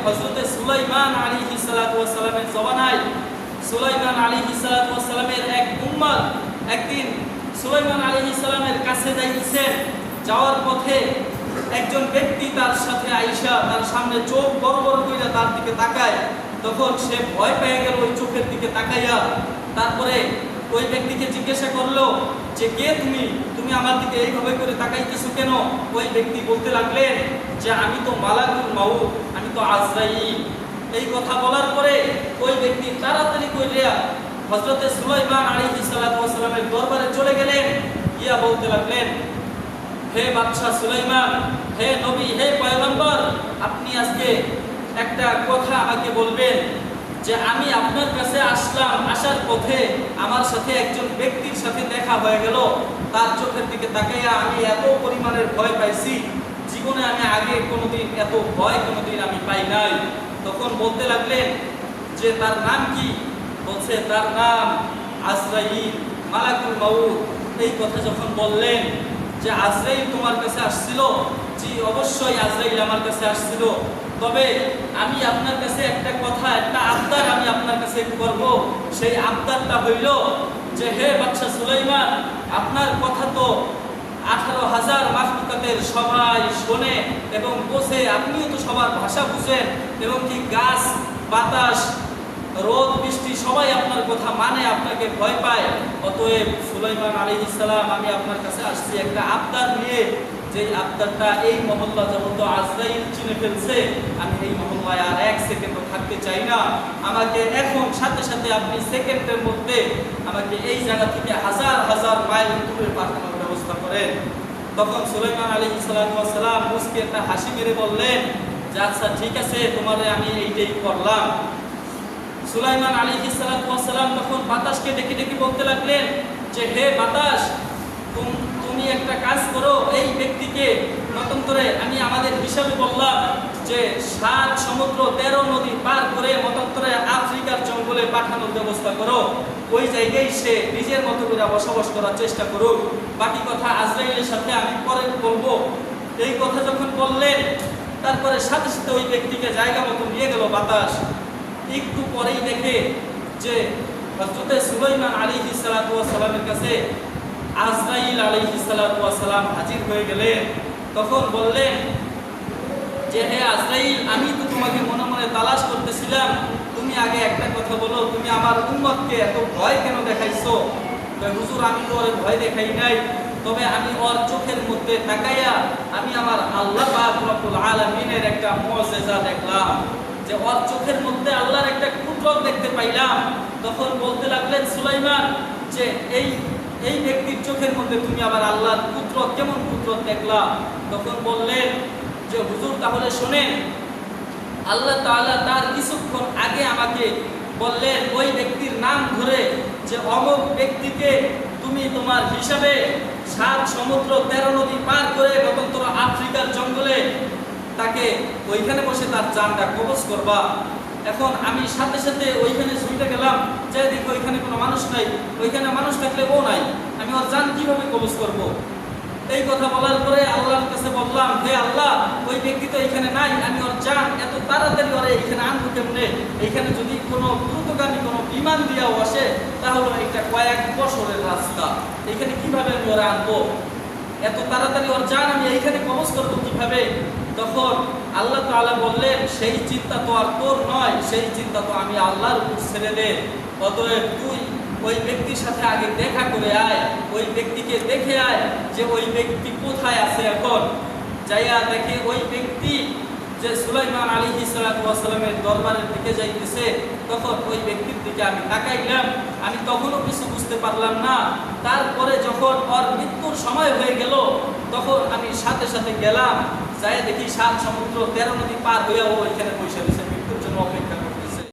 হযরতে সুলাইমান আলাইহিস সালাতু ওয়াস সালামের জমানায় সুলাইমান আলাইহিস সালাতু ওয়াস সালামের এক উম্মত একদিন সুলাইমান আলাইহিস সালামের কাছে যাইতেছেন। যাওয়ার পথে একজন ব্যক্তি তার সাথে আইসা তার সামনে চোখ বড় বড় কইরা তার দিকে তাকায়। তখন সে ভয় পেয়ে গেল ওই চোখের দিকে তাকাইয়া। তারপরে ওই ব্যক্তিকে জিজ্ঞাসা করলো যে কে তুমি, তুমি আমার দিকে এইভাবে করে তাকাইতেছো কেন? ওই ব্যক্তি বলতে লাগলেন যে আমি তো মালাকুল মাউত, আমি তো আজরাইল। এই কথা বলার পরে ওই ব্যক্তি তাড়াতাড়ি কইরা হযরতে সুলাইমান আলাইহিস সালাতু ওয়াস সালামের দরবারে চলে গেলেন। গিয়া বলতে লাগলেন, হে বাদশা সুলাইমান, হে নবী, হে পয়গম্বর, আপনি আজকে একটা কথা আমাকে বলবেন যে আমি আপনার কাছে আসলাম, আসার পথে আমার সাথে একজন ব্যক্তির সাথে দেখা হয়ে গেল। তার চোখের দিকে তাকাইয়া আমি এত পরিমাণের ভয় পাইছি, জীবনে আমি আগে কোনোদিন এত ভয় কোনোদিন আমি পাই নাই। তখন বলতে লাগলেন যে তার নাম কি? বলছে তার নাম আজরাইল, মালাকুল মাউত। এই কথা যখন বললেন যে আজরাইল তোমার কাছে আসছিল, জি অবশ্যই আজরাইল আমার কাছে আসছিল, তবে আমি আপনার কাছে একটা কথা, একটা আবদার আমি আপনার কাছে করব। সেই আবদারটা হইল যে হে বাদশা সুলাইমান, আপনার কথা তো 18,000 মাখলুকাতের সবাই শোনে এবং বোঝে, আপনিও তো সবার ভাষা বুঝেন এবং কি গাছ বাতাস রোদ বৃষ্টি সবাই আপনার কথা মানে, আপনাকে ভয় পায়। অতএব সুলাইমান আলাইহিস সালাম, আমি আপনার কাছে আসছি একটা আবদার নিয়ে, যে আবদারটা এই মহল্লা যেহেতু আজরাইল চিনে ফেলছে, আমি এই মহল্লায় আর এক সেকেন্ডও থাকতে চাই না। আমাকে এখন সাথে সাথে আপনি সেকেন্ডের মধ্যে আমাকে এই জায়গা থেকে হাজার হাজার মাইল দূরে পাঠানোর ব্যবস্থা করেন। তখন সুলাইমান আলাইহিস সালাম মুস্কি একটা হাসি মেরে বললেন যে আচ্ছা ঠিক আছে, তোমারে আমি এইটাই করলাম। সুলাইমান আলাইহিস সালাম তখন বাতাসকে ডেকে ডেকে বলতে লাগলেন যে হে বাতাস, তুমি একটা কাজ করো, এই ব্যক্তিকে মতান্তরে আমি আমাদের হিসাবে বললাম যে 7 সমুদ্র 13 নদী পার করে মতান্তরে আফ্রিকার জঙ্গলে পাঠানোর ব্যবস্থা করো। ওই জায়গায় সে নিজের মতো করে বসবাস করার চেষ্টা করুক, বাকি কথা আজরাইলের সাথে আমি পরে বলবো। এই কথা যখন বললেন, তারপরে সাথে সাথে ওই ব্যক্তিকে জায়গা মতো নিয়ে গেল বাতাস। একটু পরেই দেখে যে হযরতে সুলাইমান আলাইহিস সালামের কাছে আজরাইল আলাইহিস সালাম হাজির হয়ে গেলেন। তখন বললেন যে হে আজরাইল, আমি তো তোমাকে মনে মনে তালাশ করতেছিলাম, তুমি আগে একটা কথা বলো, তুমি আমার উম্মতকে এত ভয় কেন দেখাইছো? হুজুর, আমি তো ওর ভয় দেখাই নাই, তবে আমি ওর চোখের মধ্যে তাকাইয়া আমি আমার আল্লাহ পাক রব্বুল আলামিনের একটা মুজিজা দেখলাম, যে ওর চোখের মধ্যে আল্লাহর একটা কুদরত দেখতে পাইলাম। তখন বলতে লাগলেন সুলাইমান যে এই ব্যক্তির চোখের মধ্যে তুমি আবার আল্লাহর কুদরত, কেমন কুদরত দেখলা? তখন বললেন যে হুজুর, তাহলে শোনেন, আল্লাহ তাআলা তার কিছুক্ষণ আগে আমাকে বললেন ওই ব্যক্তির নাম ধরে যে অমুক ব্যক্তিকে তুমি তোমার হিসাবে 7 সমুদ্র 13 নদী পার করে গতন্তর আফ্রিকার জঙ্গলে তাকে ওইখানে বসে তার জানটা কবজ করবা। এখন আমি সাথে সাথে ওইখানে ছুটে গেলাম, যে দেখি ওইখানে কোনো মানুষ নাই, ওইখানে মানুষ থাকলে ও নাই, আমি ওর জান কিভাবে কবজ করব? এই কথা বলার পরে আল্লাহর কাছে বললাম, হে আল্লাহ, ওই ব্যক্তি তো এখানে নাই, আমি ওর জান এত তাড়াতাড়ি ওরে এখানে আনবো কেমনে? এইখানে যদি কোনো দ্রুতগামী কোনো বিমান দিয়েও আসে, তাহলে এটা কয়েক বছরের রাস্তা, এখানে কিভাবে আমি ওরা আনবো? এত তাড়াতাড়ি ওর জান আমি এইখানে কবজ করবো কিভাবে? তখন আল্লাহ তাআলা বললেন, সেই চিন্তা তো আর তোর নয়, সেই চিন্তা তো আমি আল্লাহর উপর ছেড়ে দে। অতএব তুই ওই ব্যক্তির সাথে আগে দেখা করে আয়, ওই ব্যক্তিকে দেখে আয় যে ওই ব্যক্তি কোথায় আছে। এখন যাইয়া দেখে ওই ব্যক্তি যে সুলাইমান আলাইহিস সালামের দরবারের দিকে যাইতেছে। তখন ওই ব্যক্তির দিকে আমি তাকাইলাম, আমি তখনও কিছু বুঝতে পারলাম না। তারপরে যখন ওর মৃত্যুর সময় হয়ে গেল, তখন আমি সাথে সাথে গেলাম, যাই দেখি 7 সমুদ্র 13 নদী পার হইয়া ও ওইখানে বসে রয়েছে।